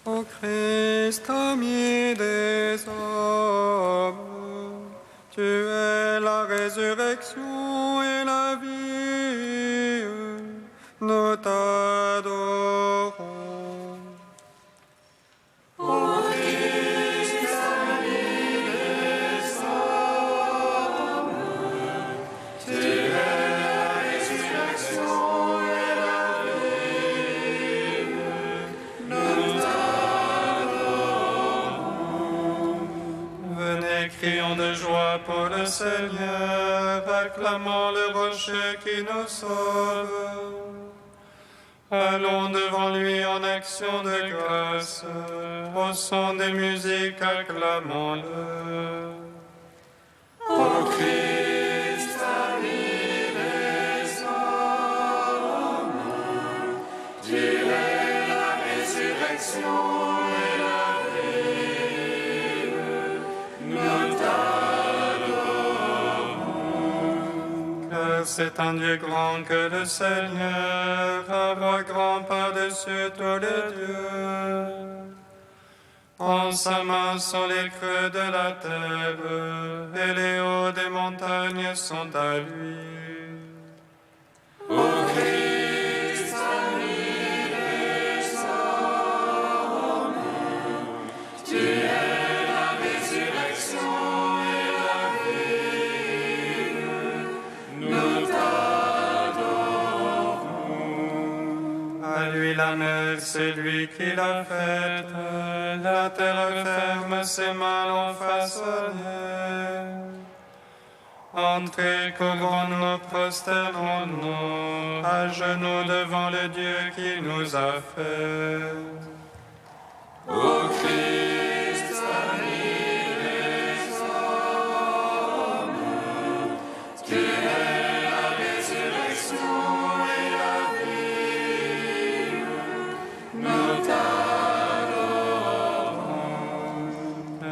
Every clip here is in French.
Ô Christ, ami des hommes, tu es la résurrection et la vie, nous t'adorons. Ô Christ, ami des hommes, tu es la résurrection et la vie, nous t'adorons. Venez, crions de joie pour le Seigneur, acclamons le rocher qui nous sauve. Allons devant lui en action de grâce, au son des musiques, acclamons-le. Ô Christ, ami des hommes, tu es la résurrection et la vie, nous t'adorons. Car c'est un Dieu grand que le Seigneur, un roi grand par-dessus tous les dieux. En sa main sont les creux de la terre, et les hauts des montagnes sont à lui. Ô Christ, ami des hommes, tu es la résurrection et la vie, nous t'adorons. À lui la mer, c'est lui qui l'a faite, la terre ferme, ses mains l'ont façonnée. Entrez, couvrons-nous, prosternons-nous, à genoux devant le Dieu qui nous a fait. Ô Christ, ami des hommes, tu es la résurrection et la vie, nous t'adorons.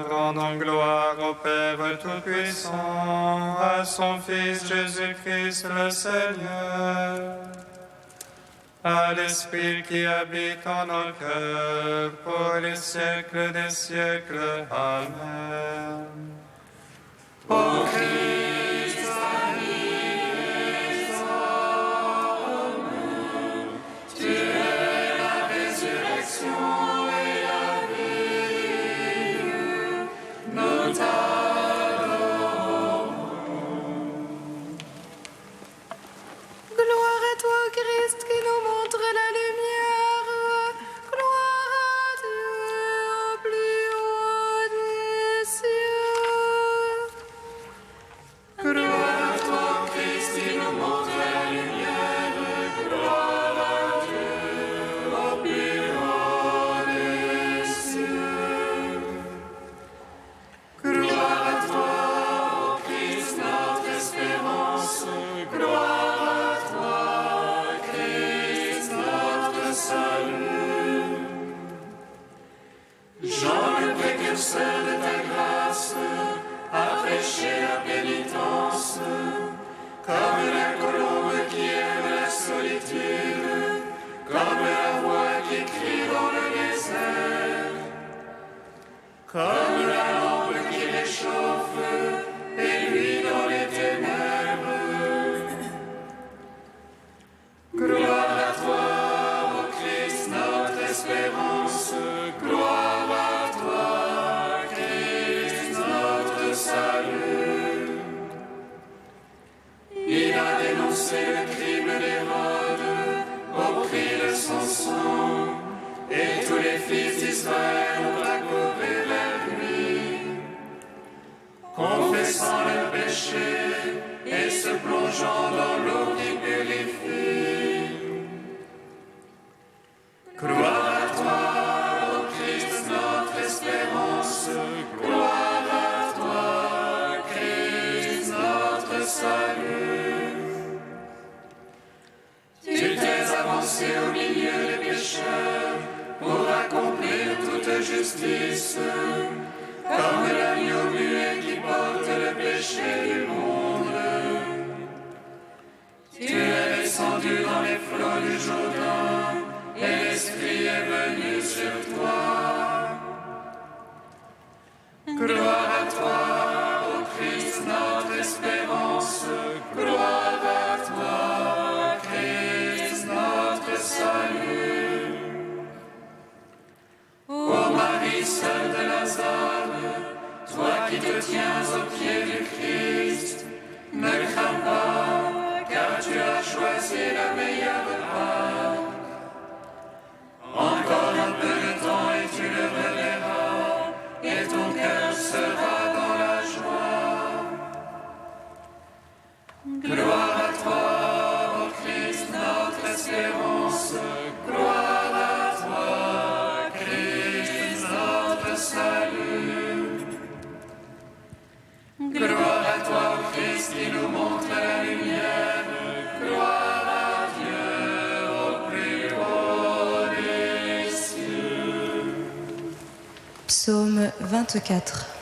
Rendons gloire au Père Tout-Puissant, à son Fils Jésus-Christ le Seigneur, à l'Esprit qui habite en nos cœurs, pour les siècles des siècles. Amen. Ô Christ, ami des hommes, tu es la résurrection et la vie, nous t'adorons. Gloire à toi, Christ, qui nous montre la lumière. Gloire à Dieu au plus haut des cieux. Gloire à toi, Christ, qui nous montre la lumière. Gloire à Dieu au plus haut des cieux. Gloire à toi, ô Christ, notre espérance. Gloire à toi, Christ, notre salut. Jean, le précurseur de ta grâce, a prêché la pénitence, comme la colombe qui aime la solitude, comme la voix qui crie dans le désert, comme la lampe qui réchauffe et lui dans les ténèbres. Gloire à toi, ô Christ, notre espérance. Gloire à toi, Christ, notre salut. Il a dénoncé le crime d'Hérode au prix de son sang, et tous les fils d'Israël ont accouru vers lui, confessant leurs péchés et se plongeant dans l'eau qui purifie. Gloire à toi, ô Christ, notre espérance. Gloire à toi, Christ, notre salut. Tu t'es avancé au milieu des pécheurs pour accomplir toute justice, comme l'agneau muet qui porte le péché du monde. Tu es descendu dans les flots du Jourdain, et l'Esprit est venu sur toi. te tiens au pied du Christ. Ne crains pas, car tu as choisi la meilleure part. Encore un peu de temps et tu le reverras, et ton cœur sera dans la joie. Gloire à toi, ô Christ, notre espérance. Gloire à toi, Christ, notre salut. Gloire à toi, Christ, qui nous montre la lumière. Gloire à Dieu au plus haut des cieux. Psaume 24.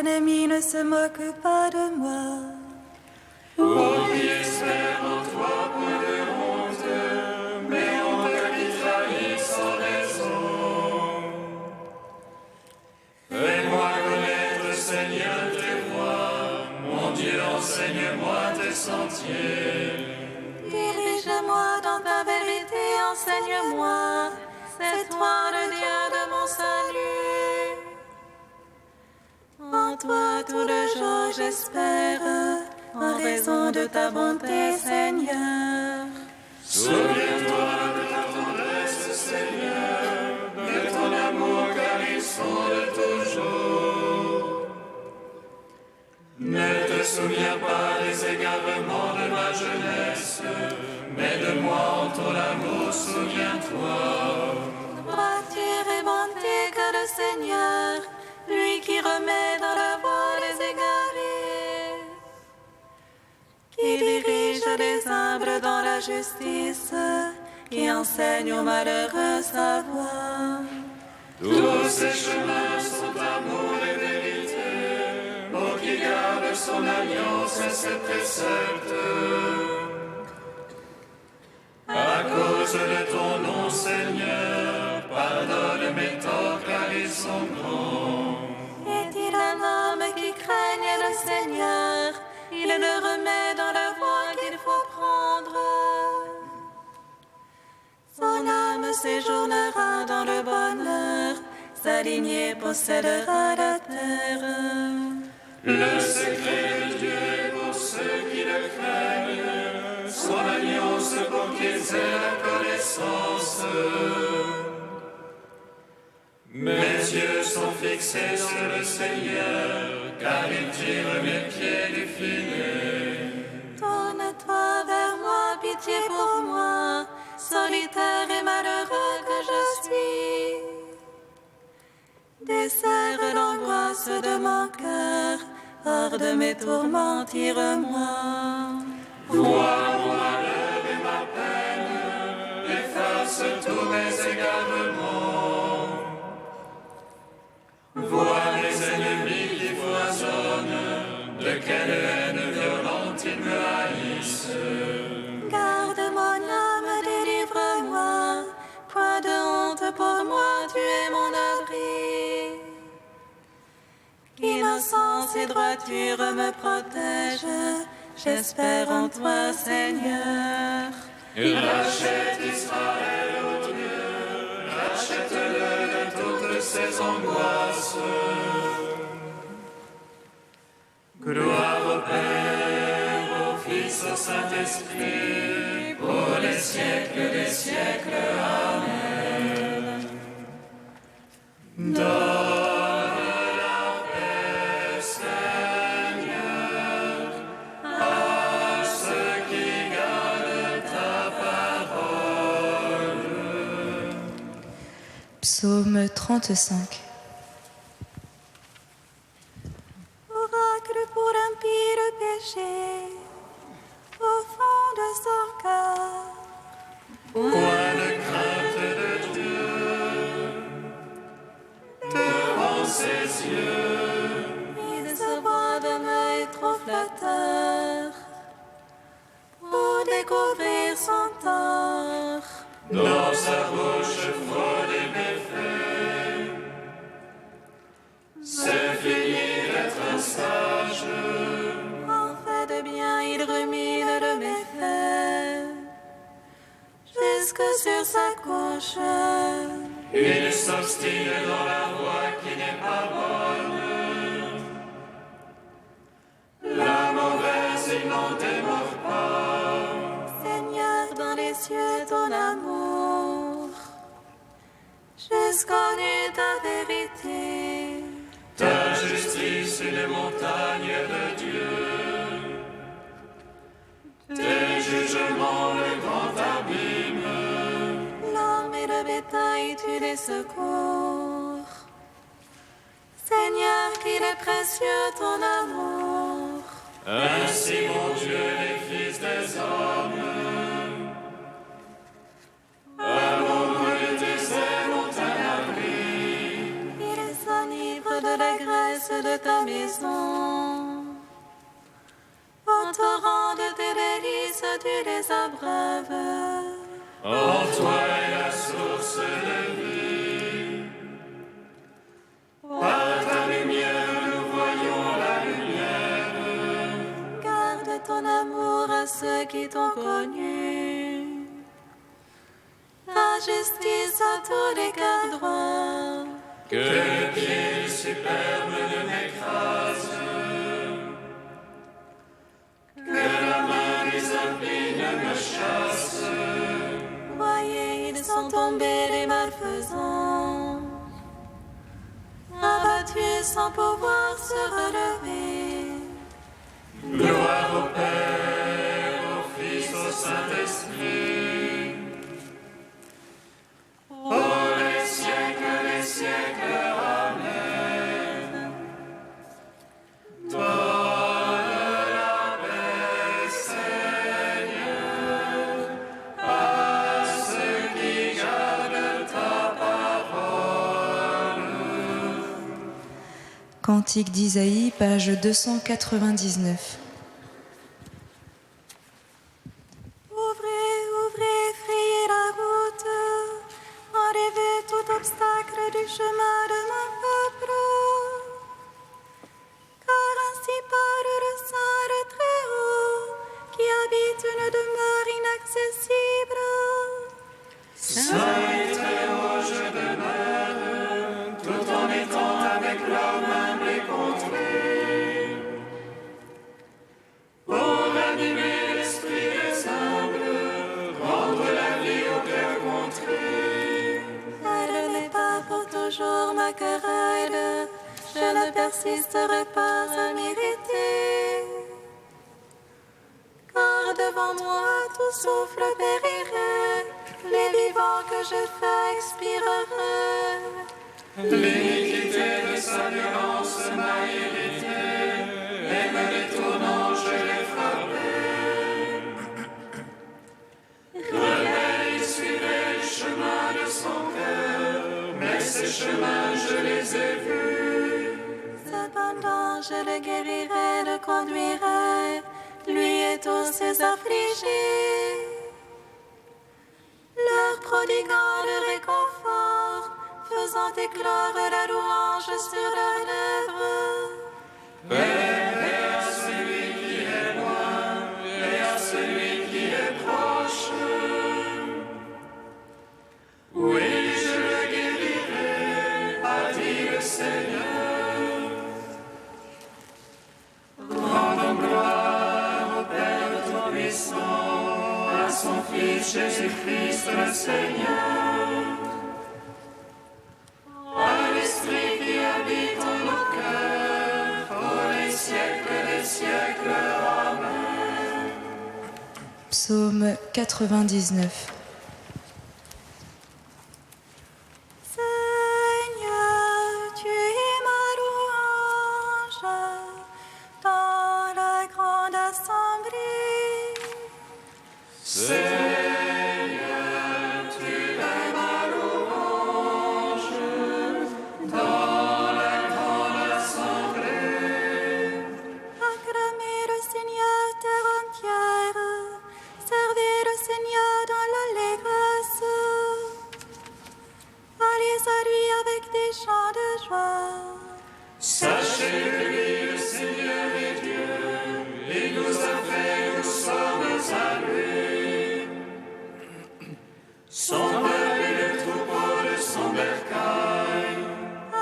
L'ennemi ne se moque pas de moi. Ô qui espère en toi, point de honte, mais honte qui trahit sans raison. Fais-moi connaître, Seigneur, tes voies. Mon Dieu, enseigne-moi tes sentiers. Dirige-moi dans ta vérité, enseigne-moi. C'est toi le Dieu de mon salut. En toi tout le jour j'espère, en raison de ta bonté, Seigneur. Souviens-toi de ta tendresse, Seigneur, de ton amour, car ils sont de toujours. Ne te souviens pas des égarements de ma jeunesse, mais de moi en ton amour, souviens-toi. Droiture et bonté que le Seigneur, lui qui remet dans la voie les égarés, qui dirige les humbles dans la justice, qui enseigne aux malheureux sa voie. Tous ces chemins sont amour et vérité, pour qui garde son alliance et ses préceptes. À cause de ton nom, Seigneur, pardonne mes torts car ils sont grands. Est-il un homme qui craigne le Seigneur? Il le remet dans la voie qu'il faut prendre. Son âme séjournera dans le bonheur, sa lignée possédera la terre. Le secret de Dieu est pour ceux qui le craignent, son alliance pour qu'ils aient la connaissance. Mes yeux sont fixés sur le Seigneur, car il tire mes pieds du filet. Tourne-toi vers moi, pitié pour moi, solitaire et malheureux que je suis. Desserre l'angoisse de mon cœur, hors de mes tourments, tire-moi. Vois mon malheur et ma peine, efface tous mes égarements. Vois mes ennemis qui foisonnent, de quelle haine violente ils me haïssent. Garde mon âme, délivre-moi, point de honte pour moi, tu es mon abri. Innocence et droiture me protègent, j'espère en toi, Seigneur. Rachète Israël, ô Dieu, rachète-le de toutes ses angoisses. Gloire au Père, au Fils, au Saint-Esprit, pour les siècles des siècles. Amen. Donne la paix, Seigneur, à ceux qui gardent ta parole. Psaume 35. Oracle pour impie le péché, au fond de cieux. Il se voit d'un œil trop flatteur pour découvrir son tort. Dans sa bouche fraude et méfait. C'est fini d'être un sage. En fait de bien, il rumine le méfait jusque sur sa couche. Il s'obstine dans la voie qui n'est pas bonne. La mauvaise, il n'en démord pas. Seigneur, dans les cieux, ton amour, jusqu'au nu ta vérité. Ta justice, les montagnes de Dieu. Tes jugements, le grand abîme. L'homme et le bétail, tu les secours. Seigneur, qu'il est précieux ton amour. Ainsi, mon Dieu, les fils des hommes, à l'ombre de tes ailes ont un abri. Ils s'enivrent de la graisse de ta maison. Au torrent de tes délices, tu les abreuves. En toi est la source de vie. Par ta lumière, nous voyons la lumière. Garde ton amour à ceux qui t'ont connu. Ta justice à tous les cœurs droits. Que le pied superbe ne m'écrase. Que la main des impies ne me chasse. Voyez, ils sont tombés les malfaisants, abattus sans pouvoir se relever. Gloire au Père, au Fils, au Saint-Esprit. Pour les siècles, Amen. Donne la paix, Seigneur, à ceux qui gardent ta parole. Cantique d'Isaïe, page 299. Ouvrez, ouvrez, frayez la route, enlevez tout obstacle du chemin de mon peuple. Car ainsi parle le Saint, le Très-Haut, qui habite une demeure inaccessible. Saint et très haut je demeure, tout en étant avec l'homme humble et contrit. Pour animer l'esprit des humbles, rendre la vie au cœur contrit. Elle n'est pas pour toujours ma querelle, je ne persisterai pas à m'irriter. Car devant moi tout souffle périrait, les vivants que j'ai fait expireraient. L'iniquité de sa violence m'a irrité, et me détournant je l'ai frappé. Rebelle, il suivait le chemin de son cœur, mais ces chemins je les ai vus. Cependant je le guérirai, le conduirai, lui et tous ses affligés, leur prodiguant le réconfort, faisant éclore la louange sur leurs lèvres. Paix à celui qui est loin et à celui qui est proche. Oui, je le guérirai, a dit le Seigneur. Rendons gloire au Père Tout-Puissant, à son Fils Jésus-Christ le Seigneur. À l'Esprit qui habite en nos cœurs, pour les siècles des siècles. Amen. Psaume 99. Seigneur, tu es ma louange dans la grande assemblée. Seigneur, tu es ma louange dans la grande foi. Sachez que lui, le Seigneur est Dieu, il nous a fait, nous sommes à lui. Son peuple est le troupeau de son bercail.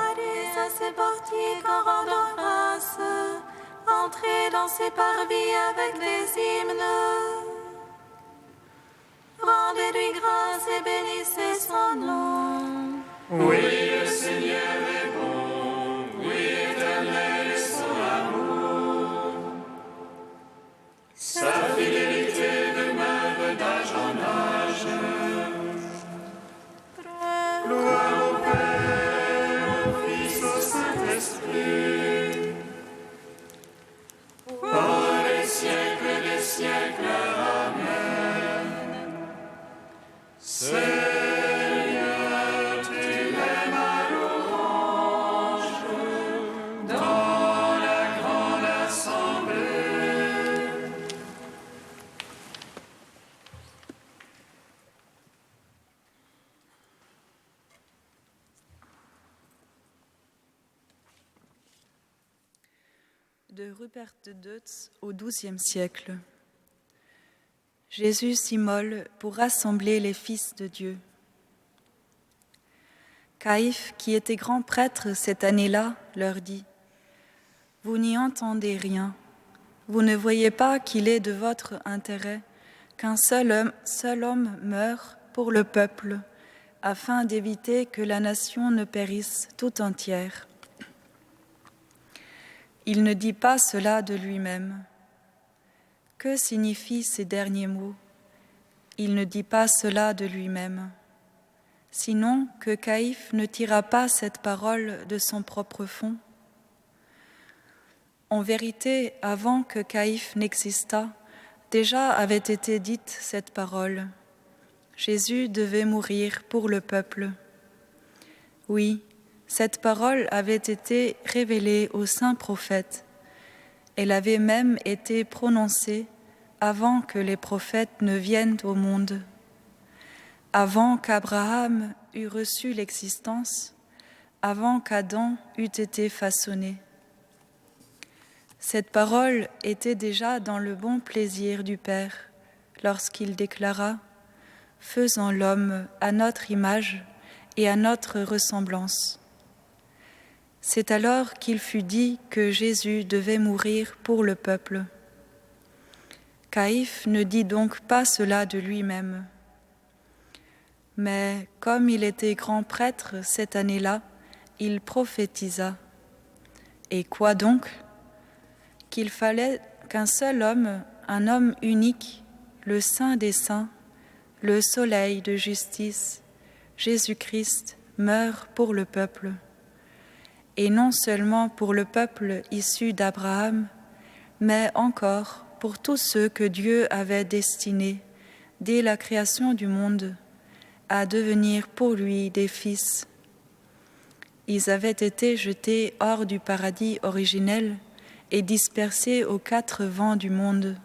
Allez à ses portiques en rendant grâce, entrez dans ses parvis avec des hymnes. Rendez-lui grâce et bénissez son nom. Oui, le Seigneur est bon, oui, éternel est son amour. Sa fidélité demeure d'âge en âge. Gloire au Père, au Fils, au Saint-Esprit, pendant les siècles des siècles. Amen. Seigneur, tu m'aimes à louange dans la grande assemblée. De Rupert de Deutz au XIIe siècle. Jésus s'immole pour rassembler les fils de Dieu. Caïphe, qui était grand prêtre cette année-là, leur dit : « Vous n'y entendez rien. Vous ne voyez pas qu'il est de votre intérêt qu'un seul homme meure pour le peuple, afin d'éviter que la nation ne périsse tout entière. » Il ne dit pas cela de lui-même. Que signifient ces derniers mots ? Il ne dit pas cela de lui-même. Sinon que Caïphe ne tira pas cette parole de son propre fond. En vérité, avant que Caïphe n'existât, déjà avait été dite cette parole. Jésus devait mourir pour le peuple. Oui, cette parole avait été révélée aux saints prophètes. Elle avait même été prononcée avant que les prophètes ne viennent au monde. Avant qu'Abraham eût reçu l'existence, avant qu'Adam eût été façonné. Cette parole était déjà dans le bon plaisir du Père lorsqu'il déclara « Faisons l'homme à notre image et à notre ressemblance ». C'est alors qu'il fut dit que Jésus devait mourir pour le peuple. Caïphe ne dit donc pas cela de lui-même. Mais comme il était grand prêtre cette année-là, il prophétisa. Et quoi donc ? Qu'il fallait qu'un seul homme, un homme unique, le Saint des Saints, le soleil de justice, Jésus-Christ, meure pour le peuple. Et non seulement pour le peuple issu d'Abraham, mais encore pour tous ceux que Dieu avait destinés, dès la création du monde, à devenir pour lui des fils. Ils avaient été jetés hors du paradis originel et dispersés aux quatre vents du monde.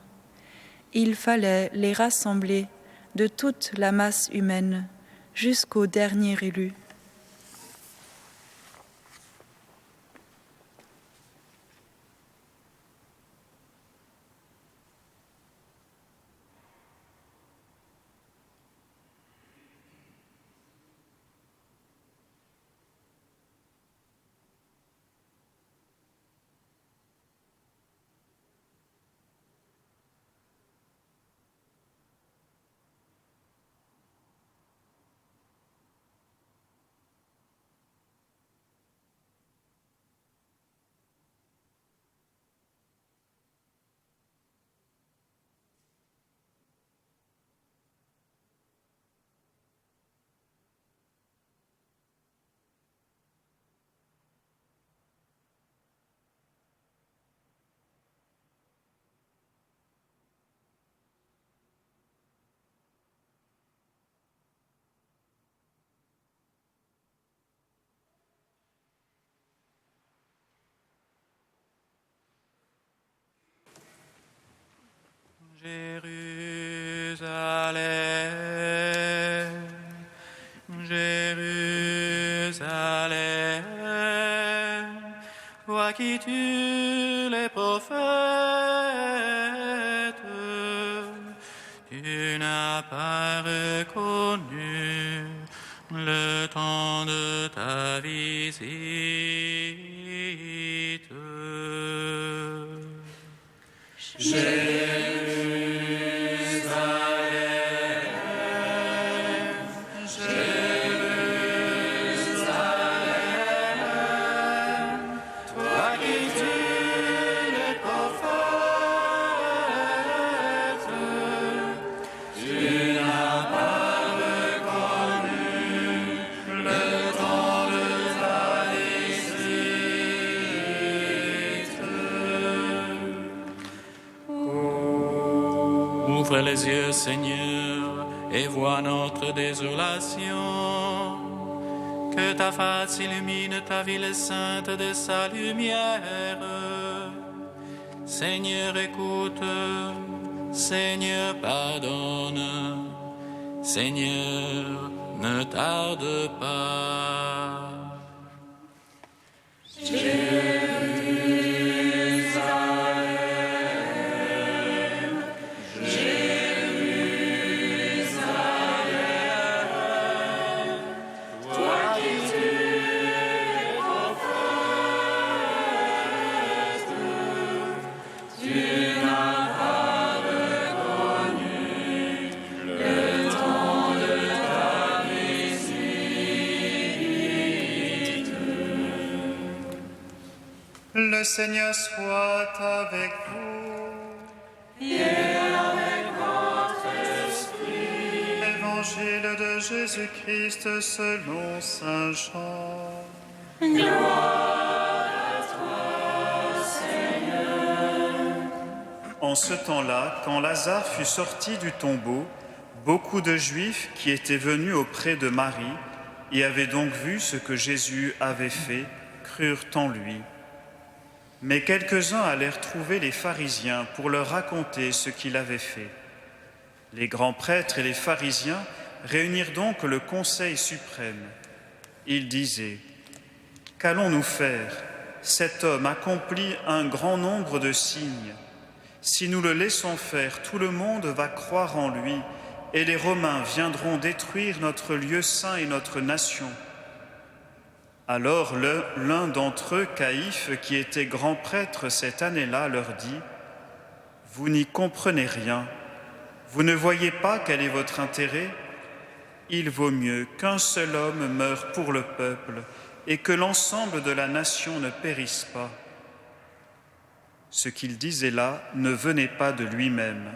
Il fallait les rassembler de toute la masse humaine jusqu'au dernier élu. Jérusalem, Jérusalem, qui tues les prophètes, tu n'as pas reconnu le temps de ta visite. Ouvre les yeux, Seigneur, et vois notre désolation. Que ta face illumine ta ville sainte de sa lumière. Seigneur, écoute. Seigneur, pardonne. Seigneur, ne tarde pas. Le Seigneur soit avec vous. Et avec votre esprit. Évangile de Jésus-Christ selon saint Jean. Gloire à toi, Seigneur. En ce temps-là, quand Lazare fut sorti du tombeau, beaucoup de Juifs qui étaient venus auprès de Marie et avaient donc vu ce que Jésus avait fait, crurent en lui. Mais quelques-uns allèrent trouver les pharisiens pour leur raconter ce qu'il avait fait. Les grands prêtres et les pharisiens réunirent donc le conseil suprême. Ils disaient : « Qu'allons-nous faire ? Cet homme accomplit un grand nombre de signes. Si nous le laissons faire, tout le monde va croire en lui, et les Romains viendront détruire notre lieu saint et notre nation. » Alors l'un d'entre eux, Caïphe, qui était grand prêtre cette année-là, leur dit : « Vous n'y comprenez rien. Vous ne voyez pas quel est votre intérêt ? Il vaut mieux qu'un seul homme meure pour le peuple et que l'ensemble de la nation ne périsse pas. » Ce qu'il disait là ne venait pas de lui-même,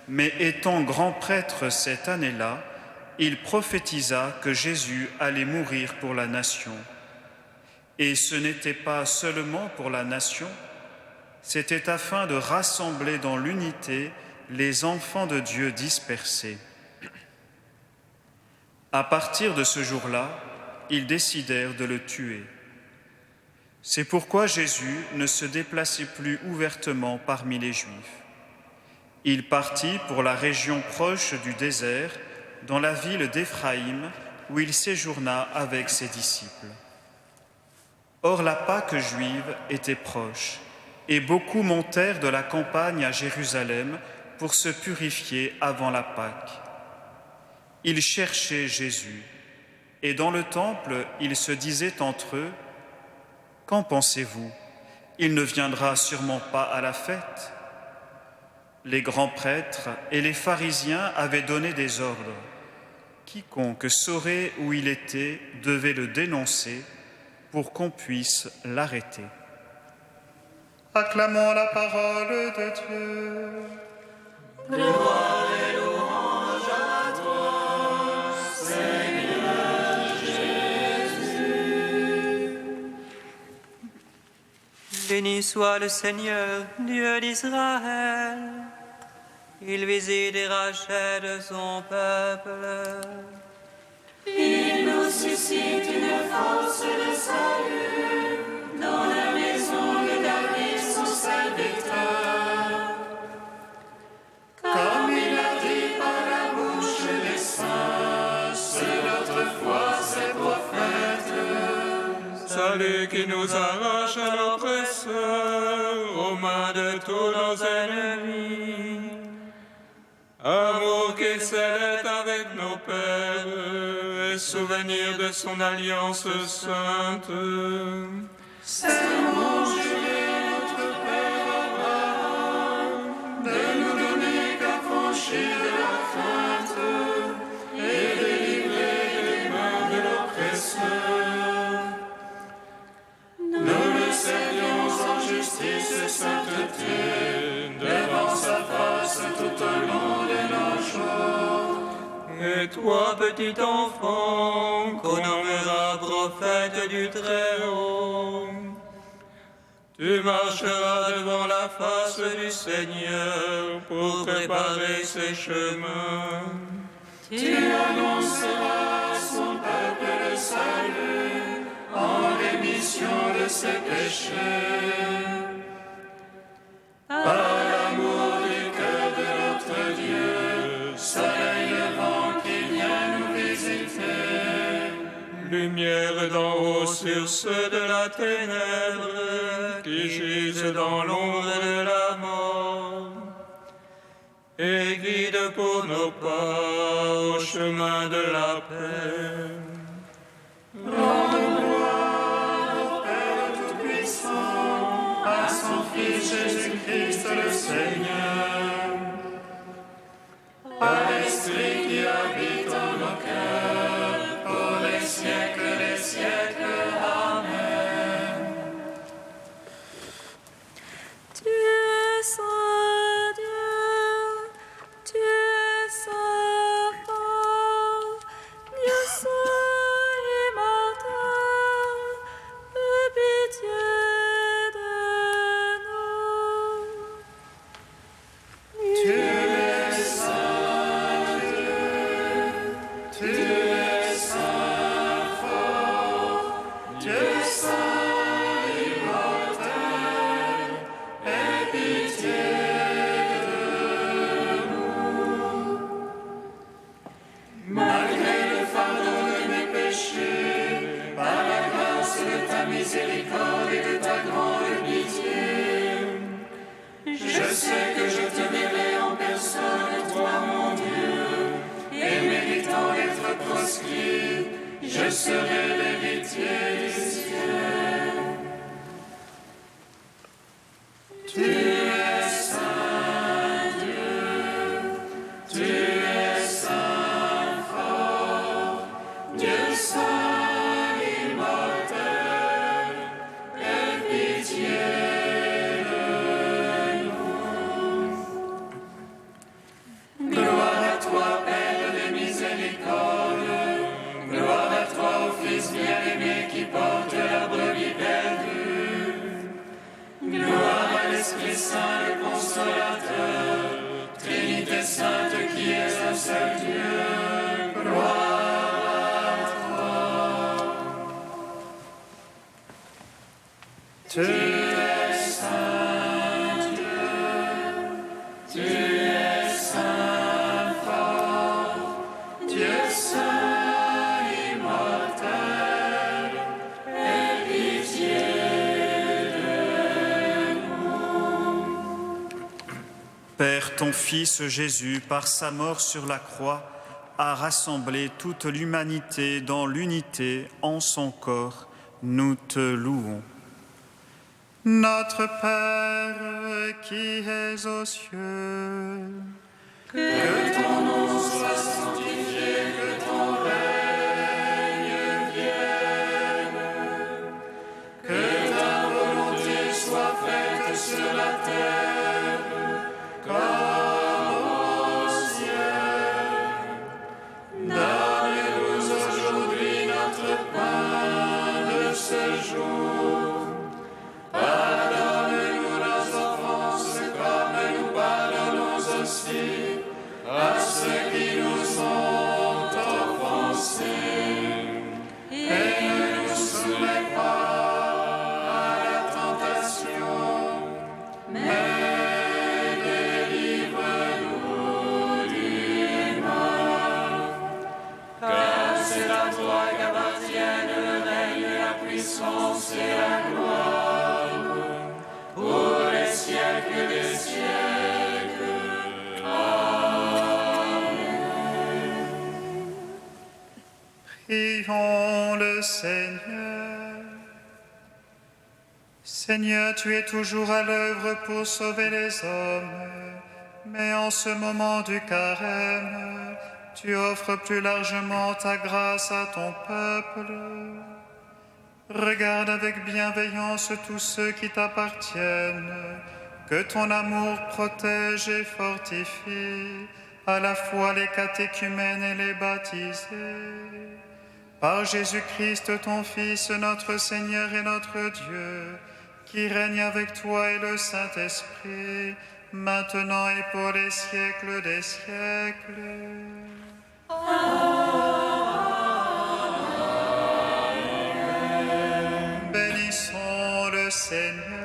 mais étant grand prêtre cette année-là, il prophétisa que Jésus allait mourir pour la nation. Et ce n'était pas seulement pour la nation, c'était afin de rassembler dans l'unité les enfants de Dieu dispersés. À partir de ce jour-là, ils décidèrent de le tuer. C'est pourquoi Jésus ne se déplaçait plus ouvertement parmi les Juifs. Il partit pour la région proche du désert, dans la ville d'Éphraïm, où il séjourna avec ses disciples. Or la Pâque juive était proche, et beaucoup montèrent de la campagne à Jérusalem pour se purifier avant la Pâque. Ils cherchaient Jésus, et dans le temple, ils se disaient entre eux : « Qu'en pensez-vous ? Il ne viendra sûrement pas à la fête ?» Les grands prêtres et les pharisiens avaient donné des ordres. Quiconque saurait où il était devait le dénoncer pour qu'on puisse l'arrêter. Acclamons la parole de Dieu. Gloire et louange à toi, Seigneur Jésus. Béni soit le Seigneur, Dieu d'Israël. Il visite et rachète son peuple. Il nous suscite une force de salut dans la maison de David, son serviteur. Comme il l'a dit par la bouche des saints, c'est notre foi, ses prophètes. Salut qui nous arrache à l'oppresseur, aux mains de tous nos ennemis. Amour qui scellait avec nos pères, et souvenir de son alliance sainte. Serment juré notre Père Abraham, de nous donner qu'affranchir de la crainte, et délivrer des mains de l'oppresseur. Nous le servions en justice et sainteté, devant sa face tout au long de nos jours. Et toi, petit enfant, qu'on nommera prophète du Très-Haut, Tu marcheras devant la face du Seigneur pour préparer ses chemins. Tu annonceras à son peuple le salut, en rémission de ses péchés. Par l'amour du cœur de notre Dieu, soleil levant qui vient nous visiter. Lumière d'en haut sur ceux de la ténèbre, qui gisent dans l'ombre de la mort. Et guide pour nos pas au chemin de la paix. Rendons gloire, Père Tout-Puissant, à son Fils Jésus-Christ le Seigneur, à l'Esprit qui habite en nos cœurs, pour les siècles des siècles. Amen. Tu es saint Dieu, tu es saint fort, Dieu saint immortel, aie pitié de nous. Tu es saint Dieu, tu es saint fort, Dieu saint immortel, aie pitié de nous. Malgré le fardeau de mes péchés, par la grâce de ta miséricorde et de ta grande pitié, je sais que je te verrai en personne, toi mon Dieu, et méritant d'être proscrit, je serai l'héritier du ciel. Tu es saint Dieu, tu es saint fort, Dieu saint immortel, aie pitié de nous. Gloire à toi, Père des miséricordes, gloire à toi, ô Fils bien-aimé qui porte la brebis perdue. Gloire à l'Esprit Saint, le Consolateur, Trinité Sainte qui est un seul Dieu. Gloire à toi. Tu es saint Dieu, tu es saint fort, Dieu saint immortel, aie pitié de nous. Père, ton Fils Jésus, par sa mort sur la croix, a rassemblé toute l'humanité dans l'unité en son corps. Nous te louons. Notre Père qui es aux cieux, Que ton nom soit sanctifié, que ton règne vienne, que ta volonté soit faite sur la terre comme au ciel. Donne-nous aujourd'hui notre pain de ce jour. Pardonne-nous nos offenses comme nous pardonnons aussi à ceux qui nous ont offensés. Et ne nous soumets pas à la tentation, mais délivre-nous du mal. Car c'est à toi qu'appartiennent le règne et la puissance puissance et la gloire, pour les siècles des siècles. Amen. Prions le Seigneur. Seigneur, tu es toujours à l'œuvre pour sauver les hommes, mais en ce moment du carême, tu offres plus largement ta grâce à ton peuple. Regarde avec bienveillance tous ceux qui t'appartiennent, que ton amour protège et fortifie, à la fois les catéchumènes et les baptisés. Par Jésus-Christ, ton Fils, notre Seigneur et notre Dieu, qui règne avec toi et le Saint-Esprit, maintenant et pour les siècles des siècles. Amen. Bénissons le Seigneur.